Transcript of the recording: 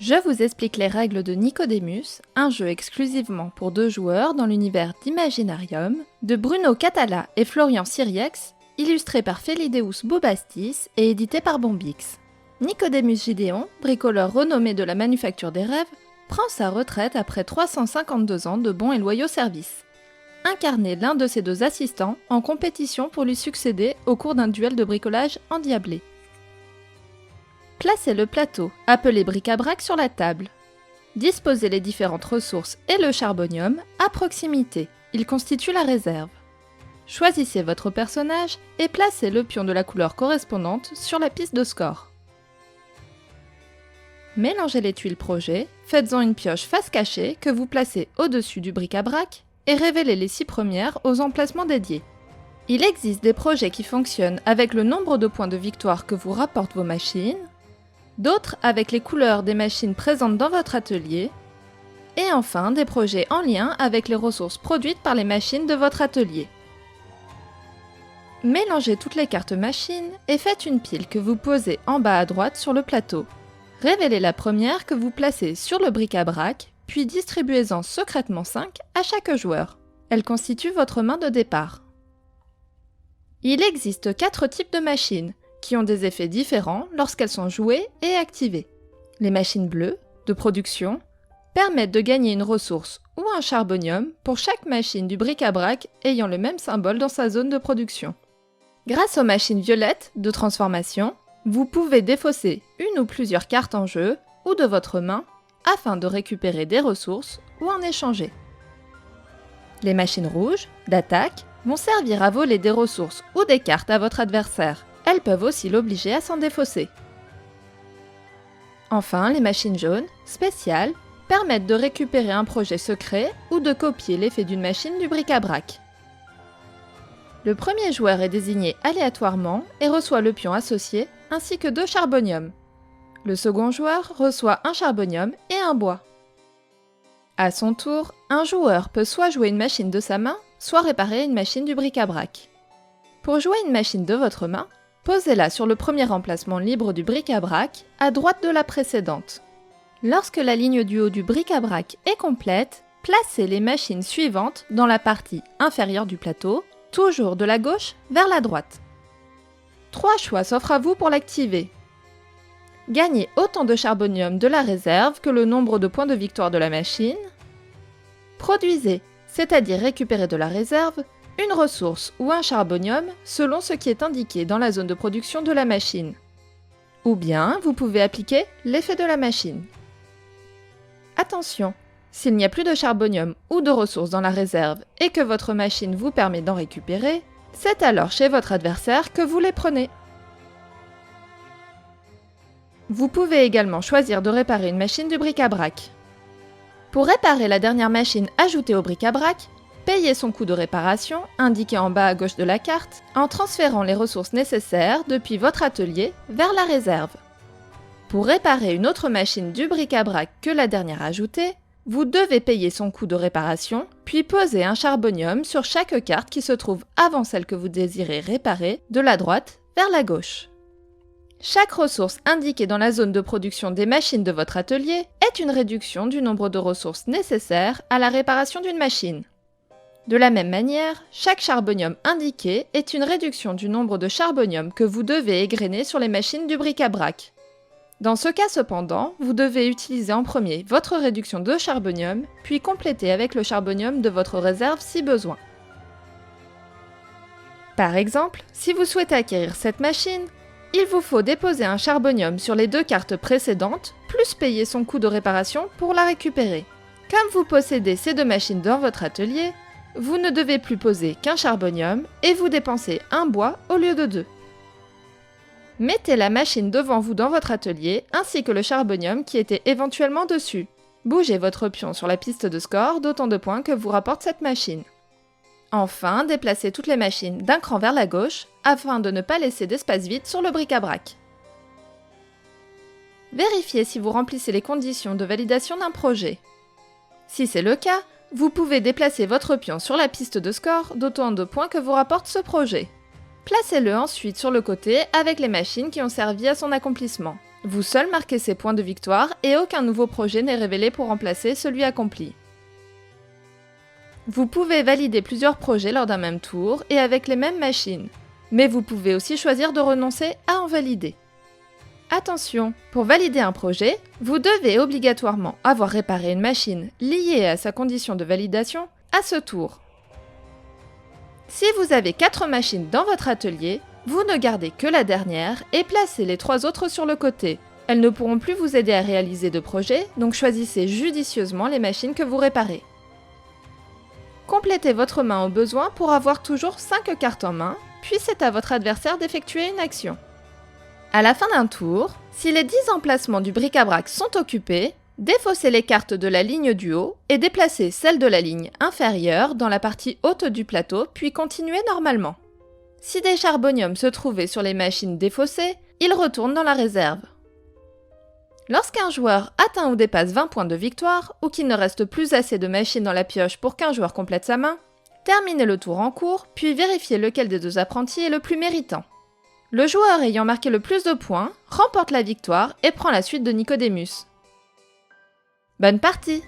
Je vous explique les règles de Nicodemus, un jeu exclusivement pour 2 joueurs dans l'univers d'Imaginarium, de Bruno Catala et Florian Siriex, illustré par Felideus Bobastis et édité par Bombix. Nicodemus Gideon, bricoleur renommé de la manufacture des rêves, prend sa retraite après 352 ans de bons et loyaux services. Incarnez l'un de ses 2 assistants en compétition pour lui succéder au cours d'un duel de bricolage endiablé. Placez le plateau, appelé bric-à-brac, sur la table. Disposez les différentes ressources et le charbonium à proximité, il constitue la réserve. Choisissez votre personnage et placez le pion de la couleur correspondante sur la piste de score. Mélangez les tuiles projet, faites-en une pioche face cachée que vous placez au-dessus du bric-à-brac et révélez les 6 premières aux emplacements dédiés. Il existe des projets qui fonctionnent avec le nombre de points de victoire que vous rapportent vos machines, d'autres avec les couleurs des machines présentes dans votre atelier, et enfin des projets en lien avec les ressources produites par les machines de votre atelier. Mélangez toutes les cartes machines et faites une pile que vous posez en bas à droite sur le plateau. Révélez la première que vous placez sur le bric-à-brac, puis distribuez-en secrètement 5 à chaque joueur. Elle constitue votre main de départ. Il existe 4 types de machines, qui ont des effets différents lorsqu'elles sont jouées et activées. Les machines bleues, de production, permettent de gagner une ressource ou un charbonium pour chaque machine du bric-à-brac ayant le même symbole dans sa zone de production. Grâce aux machines violettes, de transformation, vous pouvez défausser une ou plusieurs cartes en jeu ou de votre main afin de récupérer des ressources ou en échanger. Les machines rouges, d'attaque, vont servir à voler des ressources ou des cartes à votre adversaire. Elles peuvent aussi l'obliger à s'en défausser. Enfin, les machines jaunes, spéciales, permettent de récupérer un projet secret ou de copier l'effet d'une machine du bric-à-brac. Le premier joueur est désigné aléatoirement et reçoit le pion associé ainsi que 2 charboniums. Le second joueur reçoit un charbonium et un bois. À son tour, un joueur peut soit jouer une machine de sa main, soit réparer une machine du bric-à-brac. Pour jouer une machine de votre main, posez-la sur le premier emplacement libre du bric-à-brac, à droite de la précédente. Lorsque la ligne du haut du bric-à-brac est complète, placez les machines suivantes dans la partie inférieure du plateau, toujours de la gauche vers la droite. 3 choix s'offrent à vous pour l'activer. Gagnez autant de charbonium de la réserve que le nombre de points de victoire de la machine. Produisez, c'est-à-dire récupérez de la réserve, une ressource ou un charbonium selon ce qui est indiqué dans la zone de production de la machine. Ou bien, vous pouvez appliquer l'effet de la machine. Attention, s'il n'y a plus de charbonium ou de ressources dans la réserve et que votre machine vous permet d'en récupérer, c'est alors chez votre adversaire que vous les prenez. Vous pouvez également choisir de réparer une machine du bric-à-brac. Pour réparer la dernière machine ajoutée au bric-à-brac, payez son coût de réparation, indiqué en bas à gauche de la carte, en transférant les ressources nécessaires depuis votre atelier vers la réserve. Pour réparer une autre machine du bric-à-brac que la dernière ajoutée, vous devez payer son coût de réparation, puis poser un charbonium sur chaque carte qui se trouve avant celle que vous désirez réparer, de la droite vers la gauche. Chaque ressource indiquée dans la zone de production des machines de votre atelier est une réduction du nombre de ressources nécessaires à la réparation d'une machine. De la même manière, chaque charbonium indiqué est une réduction du nombre de charbonium que vous devez égrener sur les machines du bric-à-brac. Dans ce cas cependant, vous devez utiliser en premier votre réduction de charbonium, puis compléter avec le charbonium de votre réserve si besoin. Par exemple, si vous souhaitez acquérir cette machine, il vous faut déposer un charbonium sur les 2 cartes précédentes, plus payer son coût de réparation pour la récupérer. Comme vous possédez ces 2 machines dans votre atelier, vous ne devez plus poser qu'un charbonium et vous dépensez un bois au lieu de 2. Mettez la machine devant vous dans votre atelier, ainsi que le charbonium qui était éventuellement dessus. Bougez votre pion sur la piste de score d'autant de points que vous rapporte cette machine. Enfin, déplacez toutes les machines d'un cran vers la gauche, afin de ne pas laisser d'espace vide sur le bric-à-brac. Vérifiez si vous remplissez les conditions de validation d'un projet. Si c'est le cas, vous pouvez déplacer votre pion sur la piste de score d'autant de points que vous rapporte ce projet. Placez-le ensuite sur le côté avec les machines qui ont servi à son accomplissement. Vous seul marquez ces points de victoire et aucun nouveau projet n'est révélé pour remplacer celui accompli. Vous pouvez valider plusieurs projets lors d'un même tour et avec les mêmes machines, mais vous pouvez aussi choisir de renoncer à en valider. Attention, pour valider un projet, vous devez obligatoirement avoir réparé une machine liée à sa condition de validation à ce tour. Si vous avez 4 machines dans votre atelier, vous ne gardez que la dernière et placez les 3 autres sur le côté. Elles ne pourront plus vous aider à réaliser de projets, donc choisissez judicieusement les machines que vous réparez. Complétez votre main au besoin pour avoir toujours 5 cartes en main, puis c'est à votre adversaire d'effectuer une action. À la fin d'un tour, si les 10 emplacements du bric-à-brac sont occupés, défaussez les cartes de la ligne du haut et déplacez celles de la ligne inférieure dans la partie haute du plateau, puis continuez normalement. Si des charboniums se trouvaient sur les machines défaussées, ils retournent dans la réserve. Lorsqu'un joueur atteint ou dépasse 20 points de victoire, ou qu'il ne reste plus assez de machines dans la pioche pour qu'un joueur complète sa main, terminez le tour en cours, puis vérifiez lequel des 2 apprentis est le plus méritant. Le joueur ayant marqué le plus de points remporte la victoire et prend la suite de Nicodemus. Bonne partie!